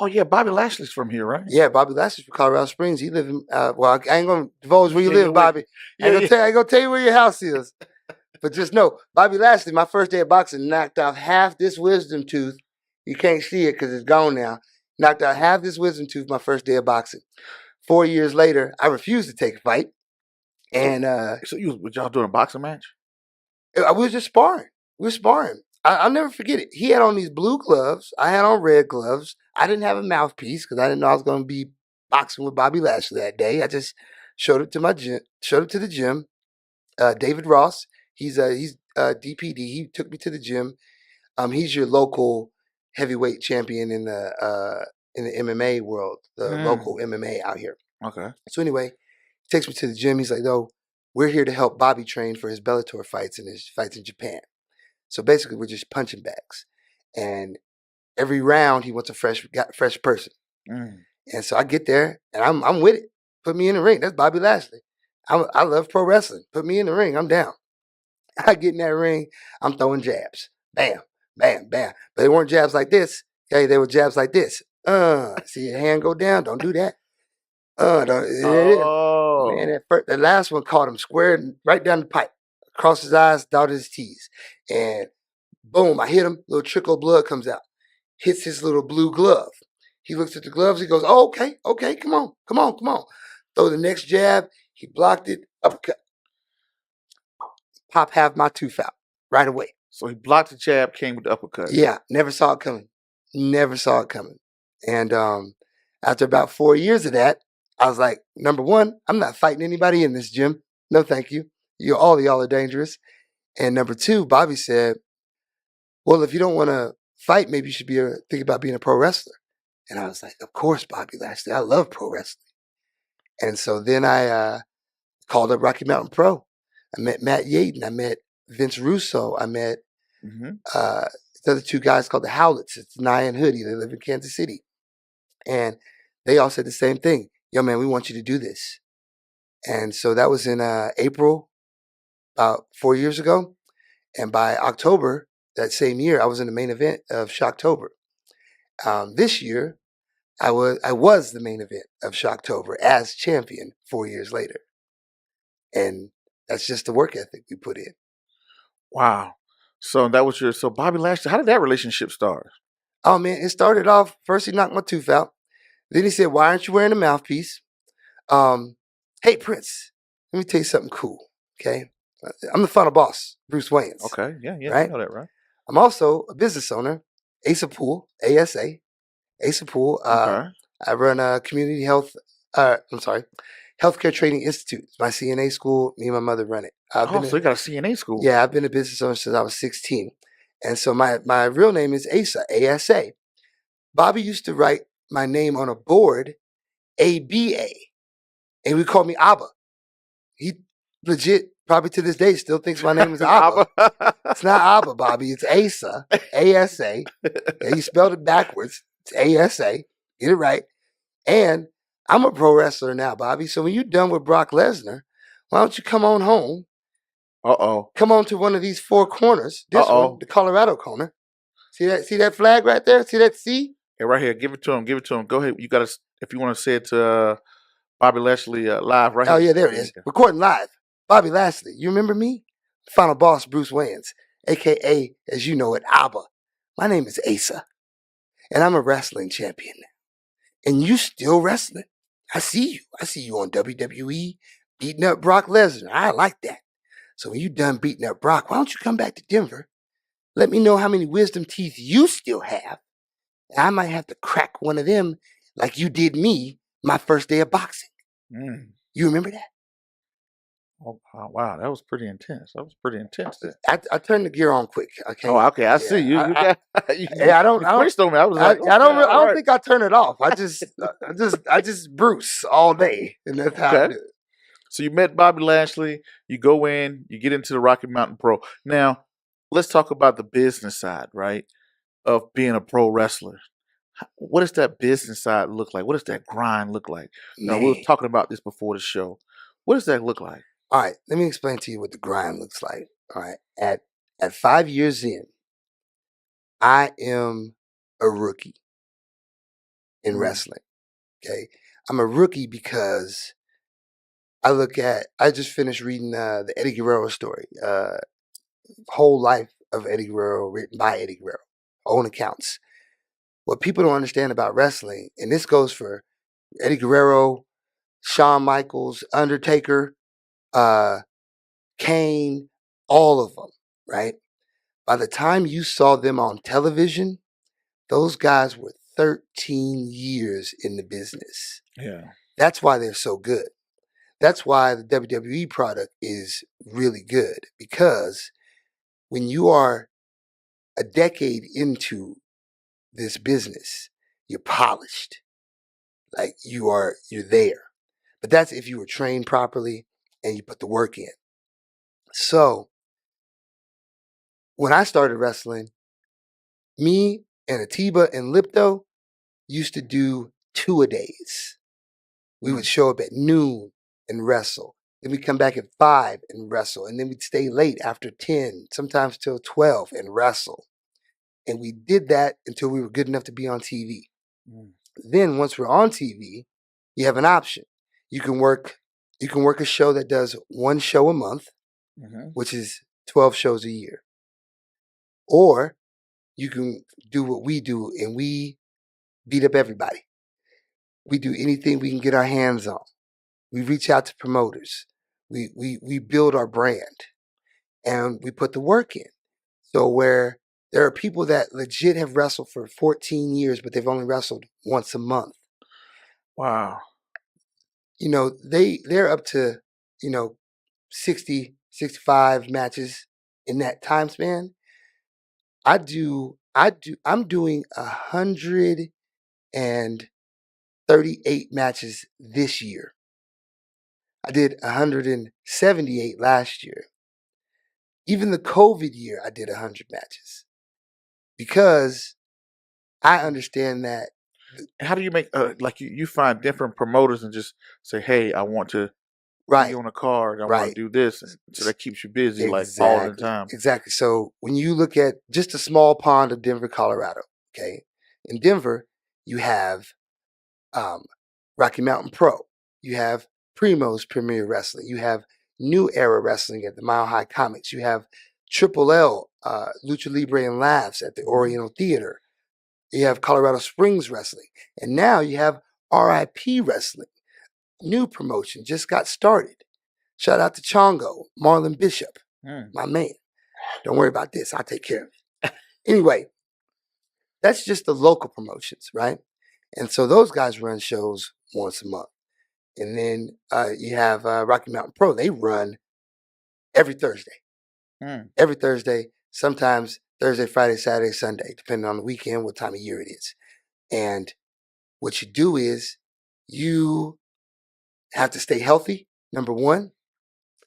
Oh yeah, Bobby Lashley's from here, right? Yeah, Bobby Lashley's from Colorado Springs. He live in, well, I ain't going to divulge where you live, yeah, Bobby. yeah, I ain't going to tell you where your house is. But just know, Bobby Lashley, my first day of boxing, knocked out half this wisdom tooth. You can't see it because it's gone now. Knocked out half this wisdom tooth my first day of boxing. 4 years later, I refused to take a fight. And so was y'all doing a boxing match? we was just sparring. We were sparring. I'll never forget it. He had on these blue gloves. I had on red gloves. I didn't have a mouthpiece because I didn't know I was going to be boxing with Bobby Lashley that day. I just showed it to my gym. Showed it to the gym. David Ross. He's DPD. He took me to the gym. He's your local heavyweight champion in the MMA world, the local MMA out here. Okay. So anyway, he takes me to the gym. He's like, "No, we're here to help Bobby train for his Bellator fights and his fights in Japan." So basically, we're just punching bags, and every round he wants a fresh person. And so I get there, and I'm with it. Put me in the ring. That's Bobby Lashley. I love pro wrestling. Put me in the ring. I'm down. I get in that ring. I'm throwing jabs. Bam, bam, bam. But they weren't jabs like this. Okay, they were jabs like this. See your hand go down. Don't do that. Man, the last one caught him square right down the pipe. Across his eyes, dotted his T's. And boom, I hit him. Little trickle of blood comes out. Hits his little blue glove. He looks at the gloves. He goes, "Oh, okay, come on. Throw the next jab. He blocked it. Uppercut. Pop half my tooth out right away." So he blocked the jab, came with the uppercut. Yeah, never saw it coming. And after about 4 years of that, I was like, number one, I'm not fighting anybody in this gym. No, thank you. All of y'all are dangerous. And number two, Bobby said, "Well, if you don't want to fight, maybe you should think about being a pro wrestler." And I was like, "Of course, Bobby Lashley. I love pro wrestling." And so then I called up Rocky Mountain Pro. I met Matt Yaden. I met Vince Russo. I met the other two guys called the Howlets. It's Nia and Hoodie. They live in Kansas City. And they all said the same thing. "Yo, man, we want you to do this." And so that was in April, about 4 years ago. And by October that same year, I was in the main event of Shocktober. This year, I was the main event of Shocktober as champion 4 years later. And that's just the work ethic we put in. Wow. So that was so Bobby Lashley, how did that relationship start? Oh, man, it started off, first he knocked my tooth out. Then he said, "Why aren't you wearing a mouthpiece? Hey, Prince, let me tell you something cool, okay? I'm the final boss, Bruce Wayans. Okay, yeah, right? I know that, right? I'm also a business owner, Asa Pool, ASA. Asa Pool. Okay. I run a community healthcare training institute. It's my CNA school. Me and my mother run it. So you got a CNA school? Yeah, I've been a business owner since I was 16. And so my real name is Asa, ASA. Bobby used to write my name on a board, ABA. And we call me Abba. He legit, probably to this day, still thinks my name is Abba. It's not Abba, Bobby. It's Asa, ASA. Yeah, he spelled it backwards. It's ASA. Get it right. And I'm a pro wrestler now, Bobby. So when you're done with Brock Lesnar, why don't you come on home? Come on to one of these four corners. This one, the Colorado corner. See that flag right there? See that C? Yeah, right here. Give it to him. Go ahead. You got to, if you want to say it to Bobby Lashley live right here. Oh, yeah, there it is. Recording live. Bobby Lashley. You remember me? Final boss Bruce Wayans, a.k.a., as you know it, Abba. My name is Asa, and I'm a wrestling champion now. And you still wrestling. I see you. I see you on WWE beating up Brock Lesnar. I like that. So when you're done beating up Brock, why don't you come back to Denver? Let me know how many wisdom teeth you still have. I might have to crack one of them like you did me my first day of boxing. You remember that? Oh, wow. That was pretty intense. I turned the gear on quick. Okay. Oh, okay. I see you. I don't think I turn it off. I just Bruce all day, and that's how I do it. So you met Bobby Lashley. You go in. You get into the Rocky Mountain Pro. Now, let's talk about the business side, right, of being a pro wrestler. What does that business side look like? What does that grind look like? Now, we were talking about this before the show. What does that look like? All right, let me explain to you what the grind looks like. All right, at 5 years in, I am a rookie. in wrestling. Okay. I'm a rookie because I just finished reading the Eddie Guerrero story, whole life of Eddie Guerrero written by Eddie Guerrero, own accounts. What people don't understand about wrestling, and this goes for Eddie Guerrero, Shawn Michaels, Undertaker, Kane, all of them, right? By the time you saw them on television, those guys were 13 years in the business. Yeah. That's why they're so good. That's why the WWE product is really good, because when you are a decade into this business, you're polished. Like you're there. But that's if you were trained properly and you put the work in. So when I started wrestling, me and Atiba and Lipto used to do 2-a-days. We would show up at noon and wrestle. Then we'd come back at 5 and wrestle. And then we'd stay late after 10, sometimes till 12 and wrestle. And we did that until we were good enough to be on TV. Then once we're on TV, you have an option. You can work a show that does 1 show a month, which is 12 shows a year. Or you can do what we do, and we beat up everybody. We do anything we can get our hands on. We reach out to promoters. We build our brand, and we put the work in. So where there are people that legit have wrestled for 14 years, but they've only wrestled once a month. Wow. They're up to, 60, 65 matches in that time span. I'm doing 138 matches this year. I did 178 last year. Even the COVID year, I did 100 matches. Because I understand that. How do you make you find different promoters and just say, hey, I want to be on a card, I want to do this, and so that keeps you busy all the time. Exactly. So when you look at just a small pond of Denver, Colorado, okay, in Denver you have Rocky Mountain Pro, you have Primo's Premier Wrestling, you have New Era Wrestling at the Mile High Comics, you have Triple L, Lucha Libre and Laughs at the Oriental Theater. You have Colorado Springs Wrestling. And now you have RIP Wrestling. New promotion, just got started. Shout out to Chongo, Marlon Bishop, my man. Don't worry about this. I'll take care of it. Anyway, that's just the local promotions, right? And so those guys run shows once a month. And then you have Rocky Mountain Pro. They run every Thursday. Every Thursday, sometimes Thursday, Friday, Saturday, Sunday, depending on the weekend, what time of year it is. And what you do is you have to stay healthy, number one,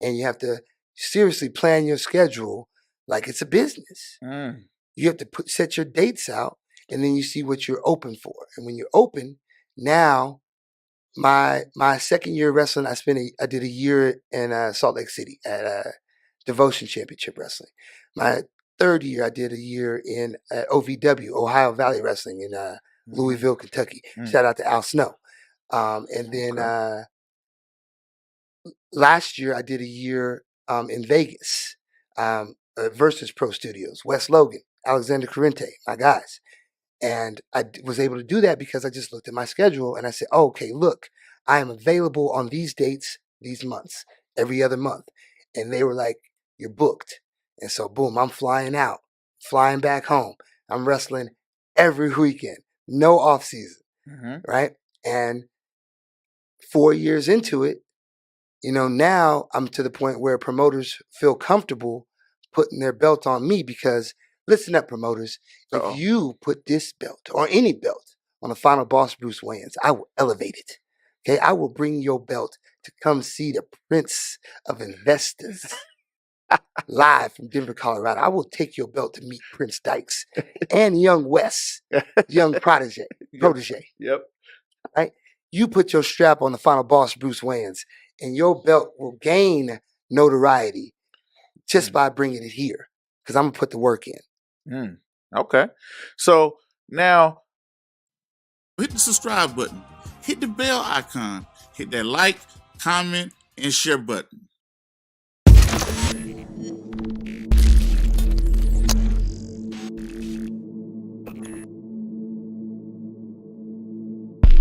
and you have to seriously plan your schedule like it's a business. You have to set your dates out, and then you see what you're open for. And when you're open, now my second year wrestling, I did a year in Salt Lake City at Devotion Championship Wrestling. My third year, I did a year in OVW, Ohio Valley Wrestling in Louisville, Kentucky. Shout out to Al Snow. And then last year, I did a year in Vegas, Versus Pro Studios, Wes Logan, Alexander Corrente, my guys. And I was able to do that because I just looked at my schedule and I said, oh, okay, look, I am available on these dates, these months, every other month. And they were like, you're booked. And so, boom, I'm flying out, flying back home. I'm wrestling every weekend, no off season, right? And 4 years into it, now I'm to the point where promoters feel comfortable putting their belt on me because, listen up, promoters, if you put this belt or any belt on the final boss, Bruce Wayans, I will elevate it. Okay, I will bring your belt to come see the Prince of Investors live from Denver, Colorado. I will take your belt to meet Prince Dykes and young Wes, young protege. Yep. Right? You put your strap on the final boss, Bruce Wayans, and your belt will gain notoriety just by bringing it here because I'm going to put the work in. Okay. So now hit the subscribe button, hit the bell icon, hit that like, comment, and share button.